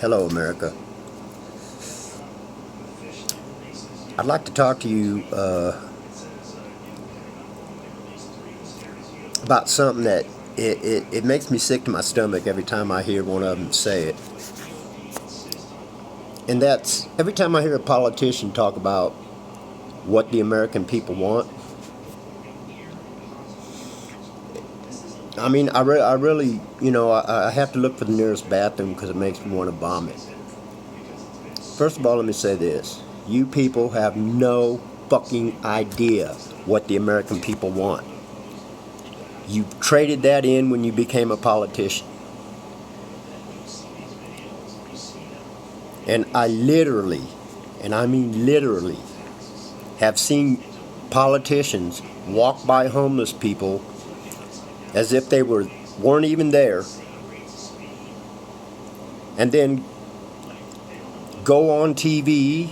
Hello, America. I'd like to talk to you about something that it makes me sick to my stomach every time I hear one of them say it. And that's every time I hear a politician talk about what the American people want. I mean, I really, I have to look for the nearest bathroom because it makes me want to vomit. First of all, let me say this. You people have no fucking idea what the American people want. You traded that in when you became a politician. And I literally, and I mean literally, have seen politicians walk by homeless people as if they weren't even there, and then go on TV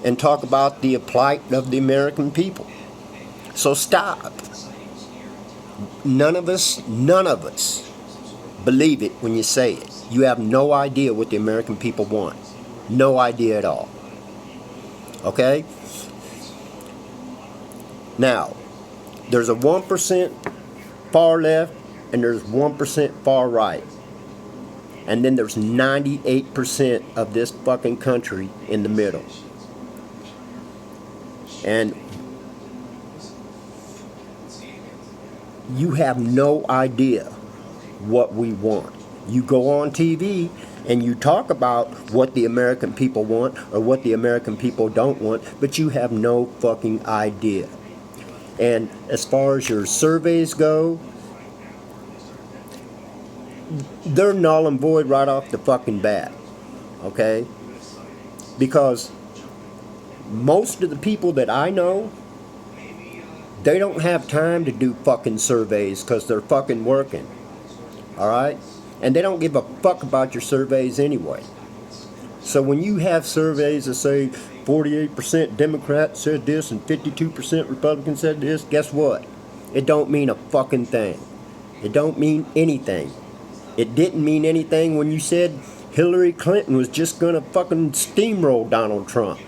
and talk about the plight of the American people. So stop. None of us believe it when you say it. You have no idea what the American people want. No idea at all. Okay? Now, there's a 1% far left and there's 1% far right. And then there's 98% of this fucking country in the middle. And you have no idea what we want. You go on TV and you talk about what the American people want or what the American people don't want, but you have no fucking idea. And as far as your surveys go, they're null and void right off the fucking bat. Okay? Because most of the people that I know, they don't have time to do fucking surveys because they're fucking working. Alright? And they don't give a fuck about your surveys anyway. So when you have surveys that say 48% Democrats said this and 52% Republicans said this, guess what? It don't mean a fucking thing. It don't mean anything. It didn't mean anything when you said Hillary Clinton was just gonna fucking steamroll Donald Trump.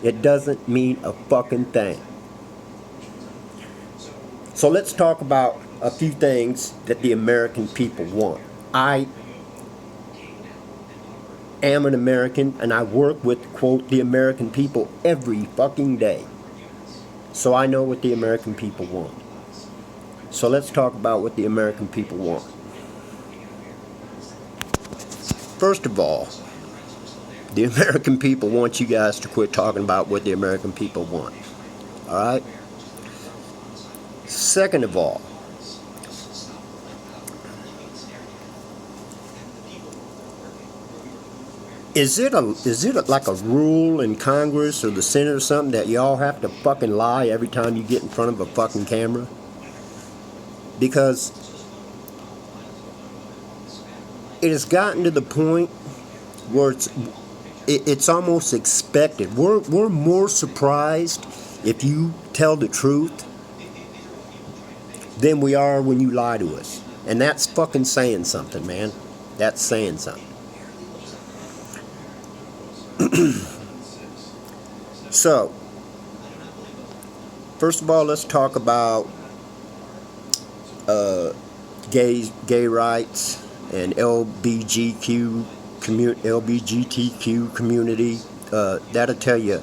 It doesn't mean a fucking thing. So let's talk about a few things that the American people want. I am an American and I work with, quote, the American people every fucking day. So I know what the American people want. So let's talk about what the American people want. First of all, the American people want you guys to quit talking about what the American people want. Alright? Second of all, is it like a rule in Congress or the Senate or something that y'all have to fucking lie every time you get in front of a fucking camera? Because it has gotten to the point where it's almost expected. We're more surprised if you tell the truth than we are when you lie to us. And that's fucking saying something, man. That's saying something. So, first of all, let's talk about gay rights and LGBTQ community. That'll tell you,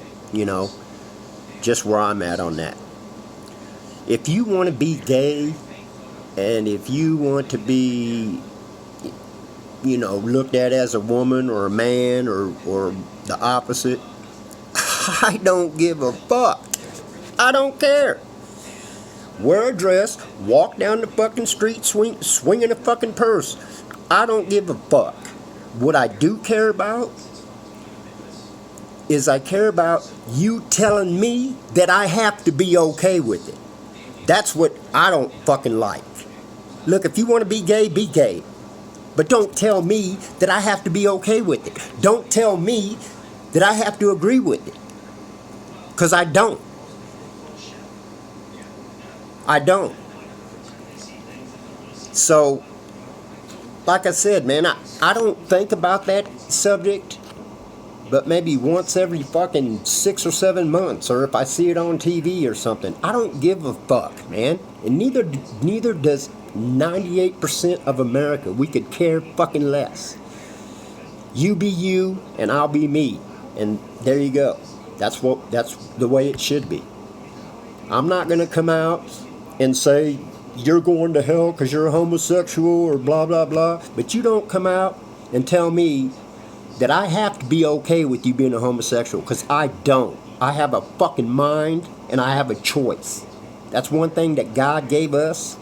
just where I'm at on that. If you want to be gay and if you want to be, looked at as a woman or a man or the opposite, I don't give a fuck. I don't care. Wear a dress, walk down the fucking street swinging a fucking purse. I don't give a fuck. What I do care about is I care about you telling me that I have to be okay with it. That's what I don't fucking like. Look, if you want to be gay, be gay. But don't tell me that I have to be okay with it. Don't tell me that I have to agree with it. Because I don't. I don't. So, like I said, man, I don't think about that subject, but maybe once every fucking 6 or 7 months, or if I see it on TV or something. I don't give a fuck, man. And neither does 98% of America. We could care fucking less. You be you, and I'll be me, and there you go. That's the way it should be. I'm not gonna come out and say you're going to hell because you're a homosexual or blah blah blah. But you don't come out and tell me that I have to be okay with you being a homosexual, because I don't. I have a fucking mind and I have a choice. That's one thing that God gave us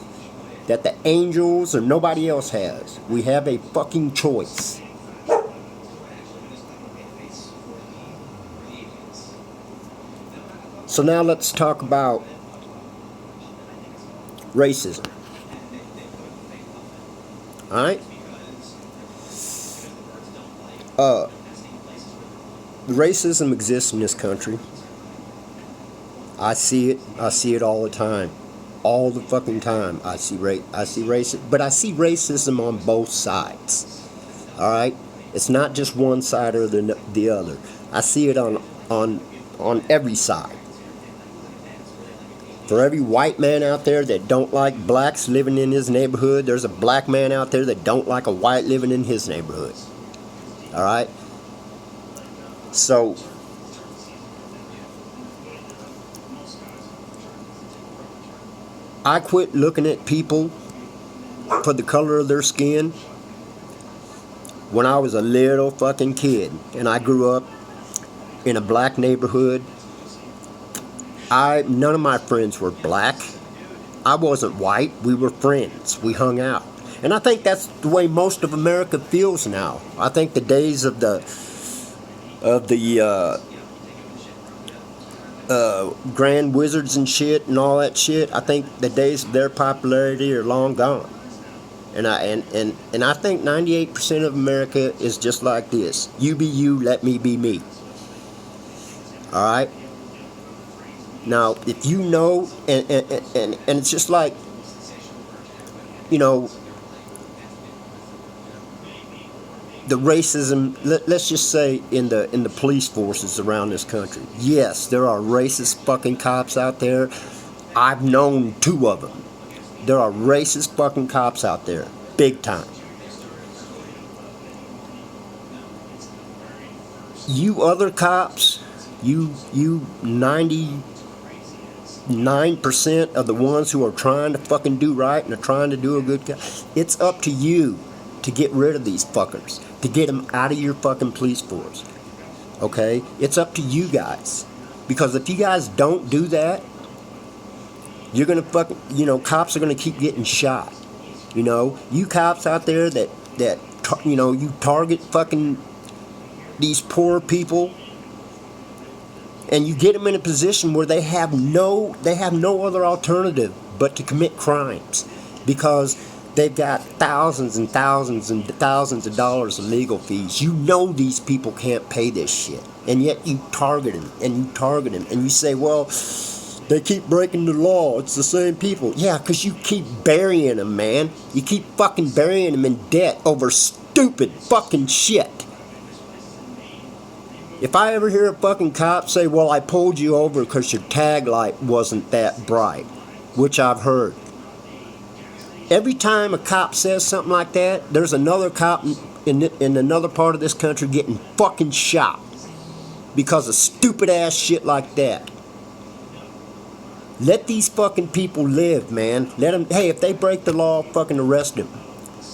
that the angels or nobody else has. We have a fucking choice. So now let's talk about racism. Alright? Racism exists in this country. I see it. I see it all the time. All the fucking time. I see racism, but I see racism on both sides. Alright? It's not just one side or the other. I see it on every side. For every white man out there that don't like blacks living in his neighborhood, there's a black man out there that don't like a white living in his neighborhood. Alright? So, I quit looking at people for the color of their skin when I was a little fucking kid. And I grew up in a black neighborhood. None of my friends were black. I wasn't white. We were friends. We hung out. And I think that's the way most of America feels now. I think the days of the grand wizards and shit and all that shit, I think the days of their popularity are long gone. And I think 98% of America is just like this. You be you, let me be me. Alright? Now, if you know, and it's just like, you know, the racism, let's just say in the police forces around this country. Yes, there are racist fucking cops out there. I've known 2 of them. There are racist fucking cops out there, big time. You other cops, you 99% of the ones who are trying to fucking do right and are trying to do a good job, it's up to you to get rid of these fuckers, to get them out of your fucking police force. Okay? It's up to you guys. Because if you guys don't do that, you're gonna fucking, you know, cops are gonna keep getting shot. You know? You cops out there that you know, you target fucking these poor people, and you get them in a position where they have no other alternative but to commit crimes, because they've got thousands and thousands and thousands of dollars of legal fees. You know these people can't pay this shit, and yet you target them and you target them, and you say, well, they keep breaking the law. It's the same people. Yeah, because you keep burying them, man. You keep fucking burying them in debt over stupid fucking shit. If I ever hear a fucking cop say, well, I pulled you over because your tag light wasn't that bright, which I've heard. Every time a cop says something like that, there's another cop in another part of this country getting fucking shot because of stupid ass shit like that. Let these fucking people live, man. Let them, hey, if they break the law, fucking arrest them.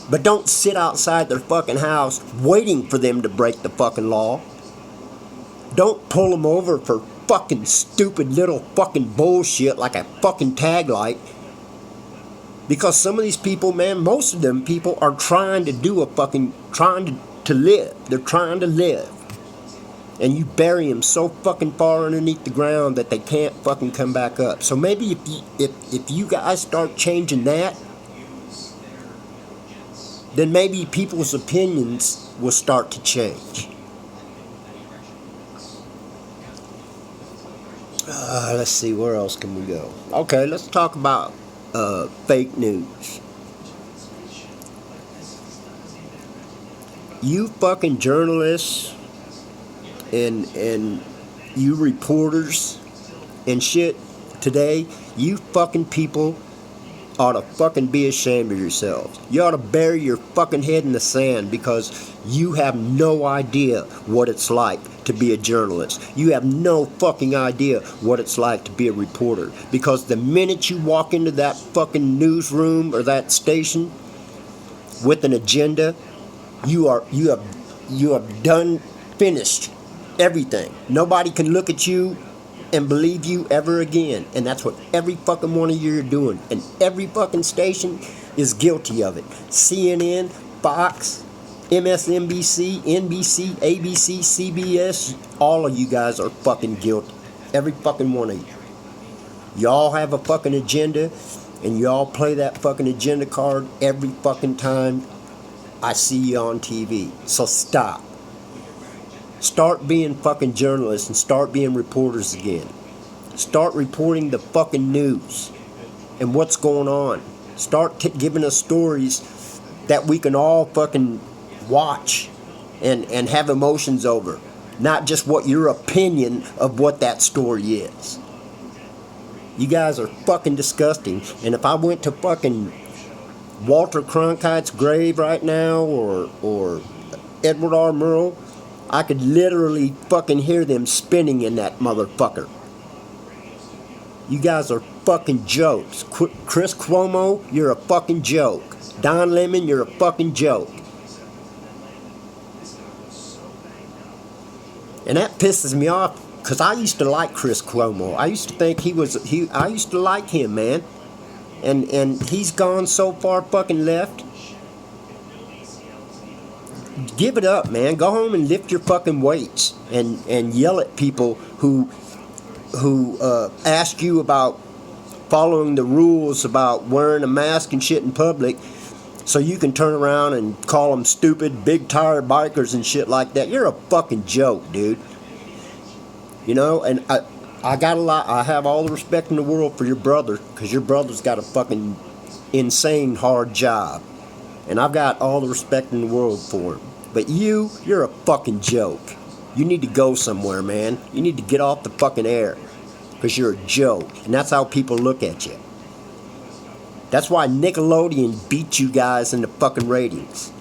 But don't sit outside their fucking house waiting for them to break the fucking law. Don't pull them over for fucking stupid little fucking bullshit like a fucking tag light. Because some of these people, man, most of them people are trying to live. They're trying to live. And you bury them so fucking far underneath the ground that they can't fucking come back up. So maybe if you guys start changing that, then maybe people's opinions will start to change. Let's see, where else can we go? Okay, let's talk about fake news. You fucking journalists and you reporters and shit today, you fucking people ought to fucking be ashamed of yourselves. You ought to bury your fucking head in the sand because you have no idea what it's like to be a journalist. You have no fucking idea what it's like to be a reporter. Because the minute you walk into that fucking newsroom or that station with an agenda, you have done finished everything. Nobody can look at you and believe you ever again. And that's what every fucking one of you are doing. And every fucking station is guilty of it. CNN, Fox, MSNBC, NBC, ABC, CBS, all of you guys are fucking guilty. Every fucking one of you. Y'all have a fucking agenda, and y'all play that fucking agenda card every fucking time I see you on TV. So stop. Start being fucking journalists and start being reporters again. Start reporting the fucking news and what's going on. Start giving us stories that we can all fucking watch and have emotions over. Not just what your opinion of what that story is. You guys are fucking disgusting. And if I went to fucking Walter Cronkite's grave right now or Edward R. Murrow, I could literally fucking hear them spinning in that motherfucker. You guys are fucking jokes. Chris Cuomo, you're a fucking joke. Don Lemon, you're a fucking joke. And that pisses me off because I used to like Chris Cuomo. I used to think I used to like him, man. And he's gone so far fucking left. Give it up, man. Go home and lift your fucking weights and yell at people who ask you about following the rules about wearing a mask and shit in public, so you can turn around and call them stupid, big tire bikers and shit like that. You're a fucking joke, dude. You know, and I have all the respect in the world for your brother, because your brother's got a fucking insane hard job. And I've got all the respect in the world for him. But you're a fucking joke. You need to go somewhere, man. You need to get off the fucking air. Because you're a joke. And that's how people look at you. That's why Nickelodeon beat you guys in the fucking ratings.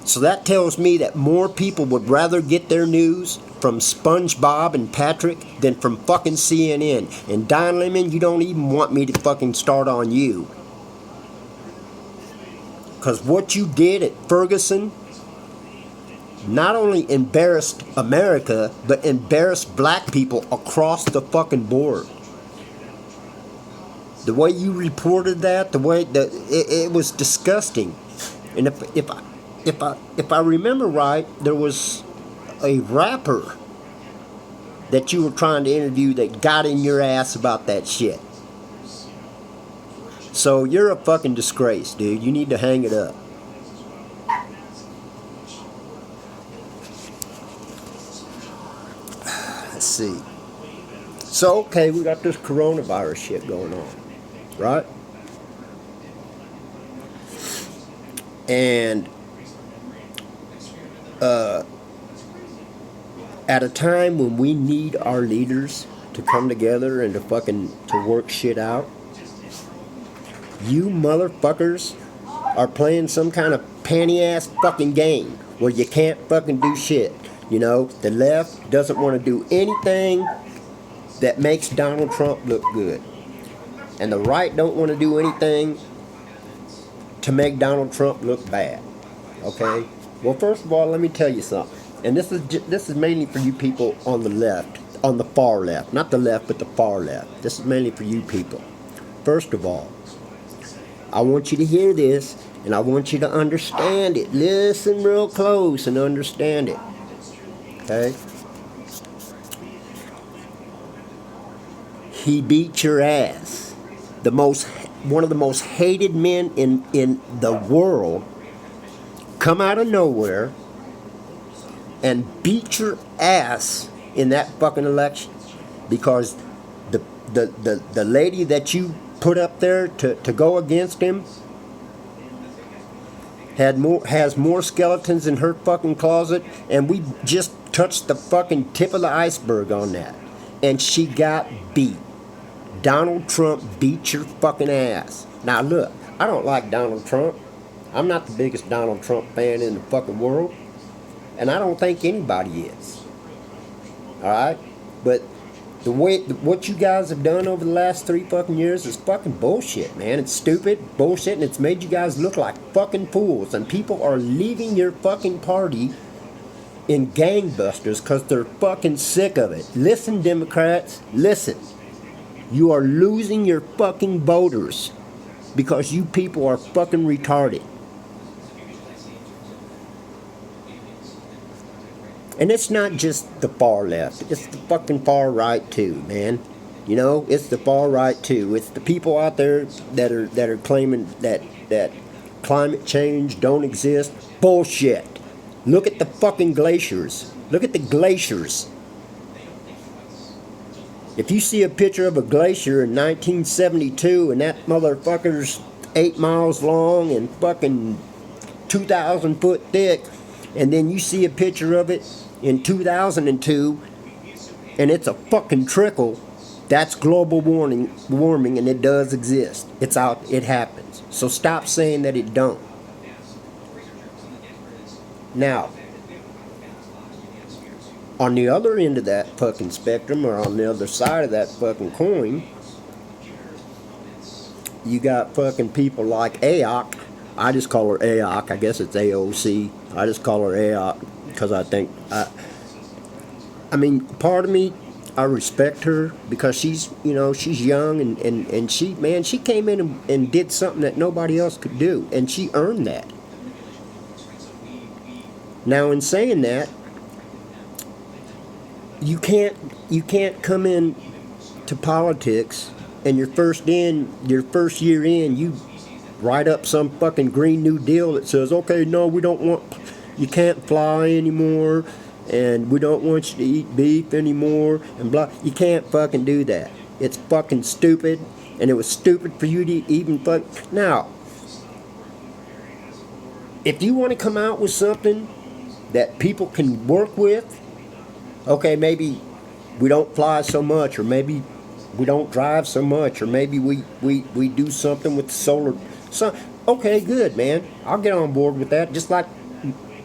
So that tells me that more people would rather get their news from SpongeBob and Patrick than from fucking CNN. And Don Lemon, you don't even want me to fucking start on you. Because what you did at Ferguson not only embarrassed America, but embarrassed black people across the fucking board. The way you reported that, the way that it was disgusting. And if I remember right, there was a rapper that you were trying to interview that got in your ass about that shit. So you're a fucking disgrace, dude. You need to hang it up. Let's see. So, okay, we got this coronavirus shit going on, right? And at a time when we need our leaders to come together and to work shit out, you motherfuckers are playing some kind of panty-ass fucking game where you can't fucking do shit. You know, the left doesn't want to do anything that makes Donald Trump look good. And the right don't want to do anything to make Donald Trump look bad. Okay? Well, first of all, let me tell you something. And this is mainly for you people on the left, on the far left. Not the left, but the far left. This is mainly for you people. First of all, I want you to hear this, and I want you to understand it. Listen real close and understand it. Okay? He beat your ass. One of the most hated men in the world come out of nowhere and beat your ass in that fucking election because the lady that you put up there to go against him, has more skeletons in her fucking closet, and we just touched the fucking tip of the iceberg on that. And she got beat. Donald Trump beat your fucking ass. Now look, I don't like Donald Trump. I'm not the biggest Donald Trump fan in the fucking world, and I don't think anybody is. Alright? But what you guys have done over the last 3 fucking years is fucking bullshit, man. It's stupid, bullshit, and it's made you guys look like fucking fools. And people are leaving your fucking party in gangbusters because they're fucking sick of it. Listen, Democrats, listen. You are losing your fucking voters because you people are fucking retarded. And it's not just the far left. It's the fucking far right too, man. You know, it's the far right too. It's the people out there that are claiming that climate change don't exist. Bullshit. Look at the fucking glaciers. Look at the glaciers. If you see a picture of a glacier in 1972 and that motherfucker's 8 miles long and fucking 2,000 foot thick, and then you see a picture of it in 2002 and it's a fucking trickle, that's global warming, and it does exist. It's out, it happens. So stop saying that it don't. Now, on the other end of that fucking spectrum, or on the other side of that fucking coin, you got fucking people like AOC. I just call her AOC. I guess it's AOC. I just call her AOC because I think, I mean, part of me, I respect her because she's, you know, she's young and she, man, she came in and did something that nobody else could do, and she earned that. Now, in saying that, you can't come in to politics and your first year in, you write up some fucking Green New Deal that says, okay, no, we don't want, you can't fly anymore, and we don't want you to eat beef anymore, and blah. You can't fucking do that. It's fucking stupid, and it was stupid for you to even fuck. Now, if you want to come out with something that people can work with, okay, maybe we don't fly so much, or maybe we don't drive so much, or maybe we do something with solar. So, okay, good, man. I'll get on board with that, just like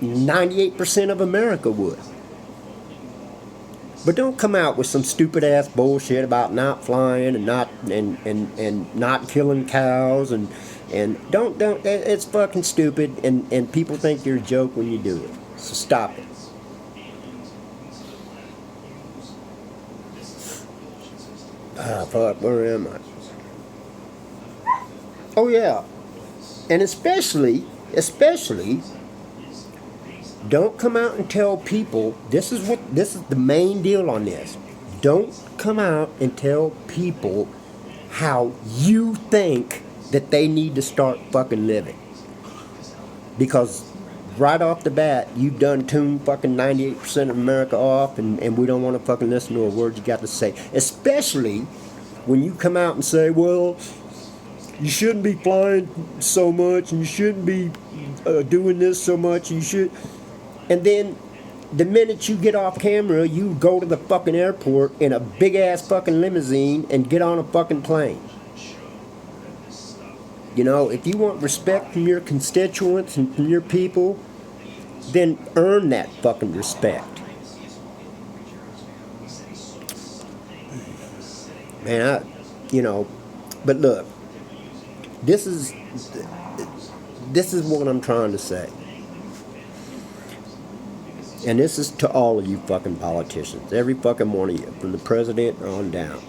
98% of America would. But don't come out with some stupid ass bullshit about not flying and not killing cows and don't it's fucking stupid, and people think you're a joke when you do it. So stop it. Ah, fuck, where am I? Oh yeah. And especially, don't come out and tell people, this is the main deal on this. Don't come out and tell people how you think that they need to start fucking living. Because right off the bat, you've done tuned fucking 98% of America off, and we don't want to fucking listen to a word you got to say. Especially when you come out and say, well, you shouldn't be flying so much, and you shouldn't be doing this so much, you should. And then the minute you get off camera, you go to the fucking airport in a big ass fucking limousine and get on a fucking plane. You know, if you want respect from your constituents and from your people, then earn that fucking respect. Man, but look, this is what I'm trying to say. And this is to all of you fucking politicians, every fucking one of you, from the president on down.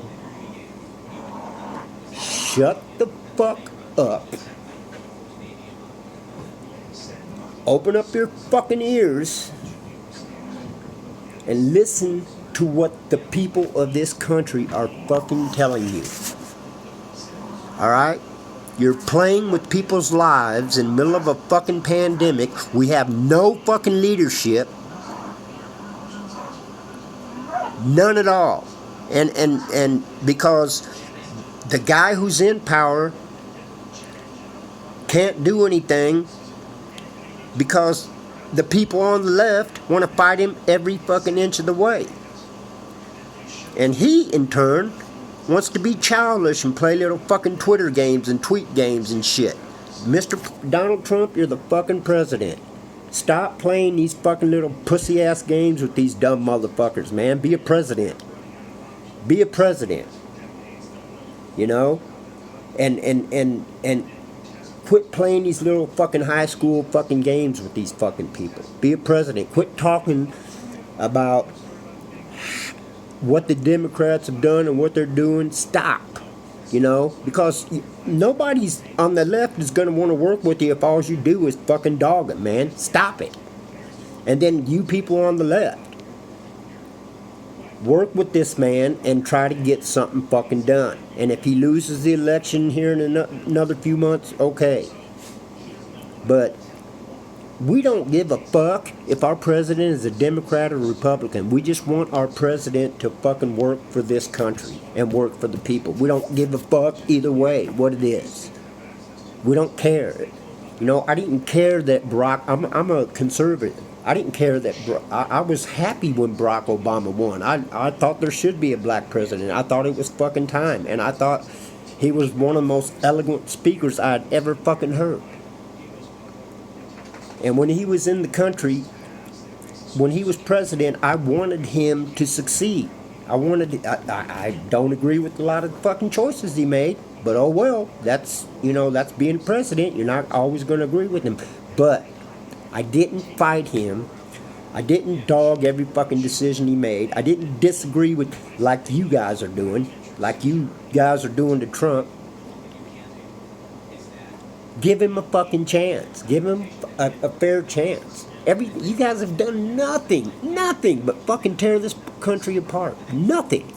Shut the fuck up. Open up your fucking ears and listen to what the people of this country are fucking telling you. Alright? You're playing with people's lives in the middle of a fucking pandemic. We have no fucking leadership. None at all. And because the guy who's in power can't do anything because the people on the left want to fight him every fucking inch of the way. And he, in turn, wants to be childish and play little fucking Twitter games and tweet games and shit. Mr. Donald Trump, you're the fucking president. Stop playing these fucking little pussy-ass games with these dumb motherfuckers, man. Be a president. Be a president. You know? And quit playing these little fucking high school fucking games with these fucking people. Be a president. Quit talking about what the Democrats have done and what they're doing. Stop. You know? Because nobody's on the left is going to want to work with you if all you do is fucking dog it, man. Stop it. And then you people on the left, work with this man and try to get something fucking done. And if he loses the election here in another few months, okay. But we don't give a fuck if our president is a Democrat or Republican. We just want our president to fucking work for this country and work for the people. We don't give a fuck either way what it is. We don't care. You know, I didn't care that Barack, I'm a conservative. I didn't care that, I was happy when Barack Obama won. I thought there should be a black president. I thought it was fucking time. And I thought he was one of the most eloquent speakers I'd ever fucking heard. And when he was in the country, when he was president, I wanted him to succeed. I don't agree with a lot of the fucking choices he made, but oh well, that's being president. You're not always going to agree with him. But I didn't fight him. I didn't dog every fucking decision he made. I didn't disagree with, like you guys are doing, to Trump. Give him a fucking chance. Give him a fair chance. You guys have done nothing but fucking tear this country apart. Nothing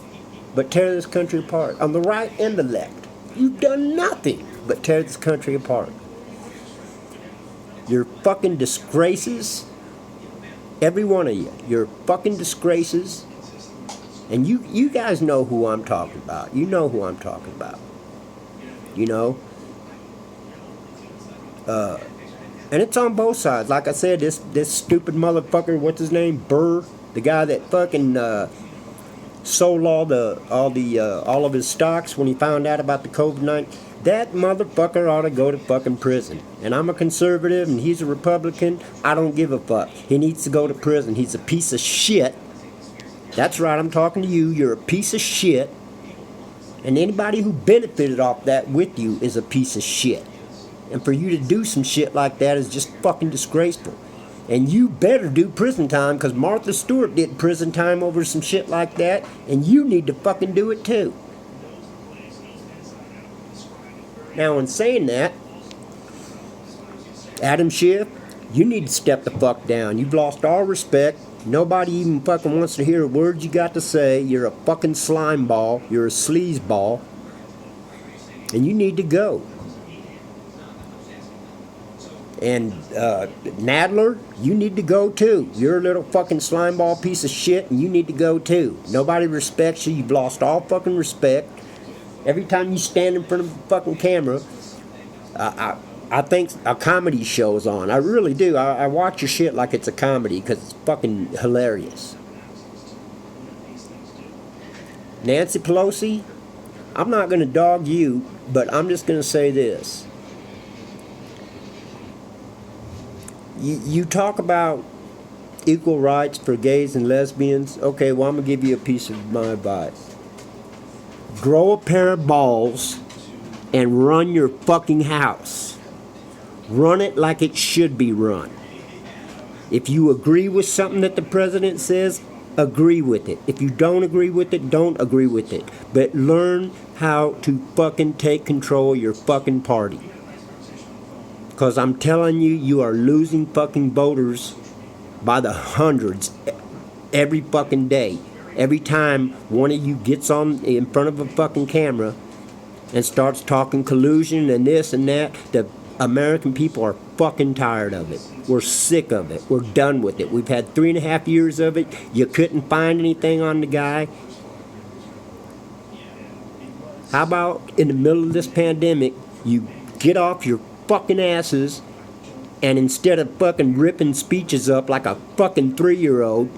but tear this country apart. On the right and the left. You've done nothing but tear this country apart. You're fucking disgraces. Every one of you. You're fucking disgraces. And you guys know who I'm talking about. You know who I'm talking about. You know? And it's on both sides. Like I said, this stupid motherfucker, what's his name? Burr, the guy that fucking sold all of his stocks when he found out about the COVID-19. That motherfucker ought to go to fucking prison. And I'm a conservative and he's a Republican. I don't give a fuck. He needs to go to prison. He's a piece of shit. That's right, I'm talking to you. You're a piece of shit. And anybody who benefited off that with you is a piece of shit. And for you to do some shit like that is just fucking disgraceful. And you better do prison time, because Martha Stewart did prison time over some shit like that, and you need to fucking do it too. Now, in saying that, Adam Schiff, you need to step the fuck down. You've lost all respect. Nobody even fucking wants to hear a word you got to say. You're a fucking slime ball. You're a sleaze ball. And you need to go. And Nadler, you need to go too. You're a little fucking slimeball piece of shit, and you need to go too. Nobody respects you. You've lost all fucking respect. Every time you stand in front of the fucking camera, I think a comedy show's on. I really do. I watch your shit like it's a comedy because it's fucking hilarious. Nancy Pelosi, I'm not going to dog you, but I'm just going to say this. You talk about equal rights for gays and lesbians. Okay, well, I'm going to give you a piece of my advice. Grow a pair of balls and run your fucking house. Run it like it should be run. If you agree with something that the president says, agree with it. If you don't agree with it, don't agree with it. But learn how to fucking take control of your fucking party. Because I'm telling you, you are losing fucking voters by the hundreds every fucking day. Every time one of you gets on in front of a fucking camera and starts talking collusion and this and that, the American people are fucking tired of it. We're sick of it. We're done with it. We've had 3.5 years of it. You couldn't find anything on the guy. How about in the middle of this pandemic, you get off your fucking asses And instead of fucking ripping speeches up like a fucking 3-year-old,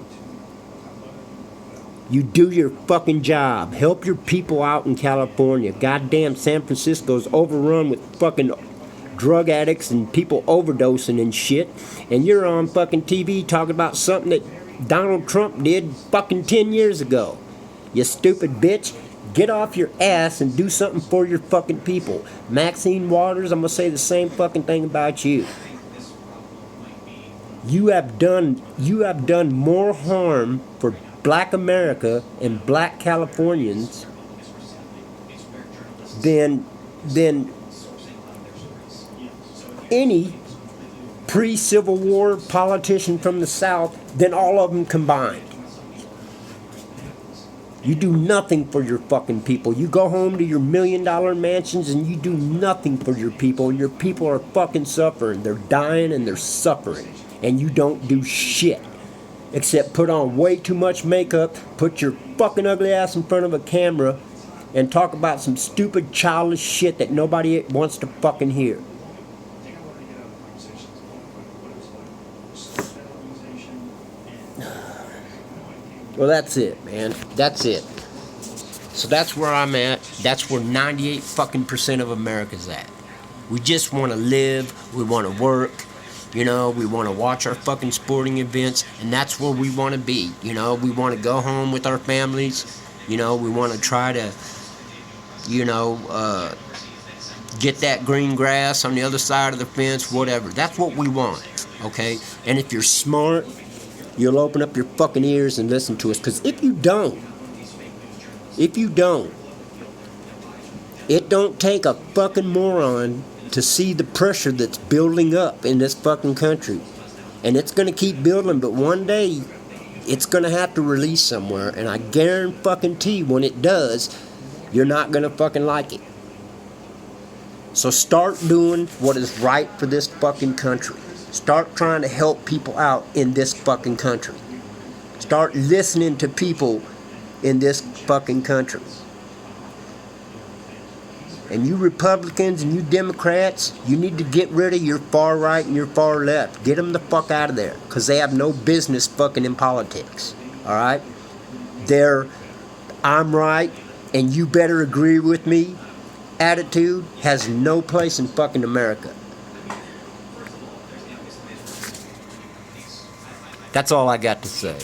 you do your fucking job. Help your people out in California. Goddamn, San Francisco's overrun with fucking drug addicts and people overdosing and shit. And you're on fucking TV talking about something that Donald Trump did fucking 10 years ago. You stupid bitch. Get off your ass and do something for your fucking people. Maxine Waters, I'm gonna say the same fucking thing about you. You have done more harm for Black America and Black Californians than any pre-Civil War politician from the South, than all of them combined. You do nothing for your fucking people. You go home to your $1 million mansions and you do nothing for your people, and your people are fucking suffering. They're dying and they're suffering, and you don't do shit except put on way too much makeup, put your fucking ugly ass in front of a camera, and talk about some stupid childish shit that nobody wants to fucking hear. Well, that's it, man. That's it. So that's where I'm at. That's where 98 fucking % of America's at. We just want to live. We want to work. You know, we want to watch our fucking sporting events, and that's where we want to be. You know, we want to go home with our families. You know, we want to try to, get that green grass on the other side of the fence, whatever. That's what we want, okay? And if you're smart, you'll open up your fucking ears and listen to us. Because if you don't, it don't take a fucking moron to see the pressure that's building up in this fucking country. And it's going to keep building, but one day it's going to have to release somewhere. And I guarantee when it does, you're not going to fucking like it. So start doing what is right for this fucking country. Start trying to help people out in this fucking country. Start listening to people in this fucking country. And you Republicans and you Democrats, you need to get rid of your far right and your far left. Get them the fuck out of there, because they have no business fucking in politics. Alright? Their I'm right and you better agree with me attitude has no place in fucking America. That's all I got to say.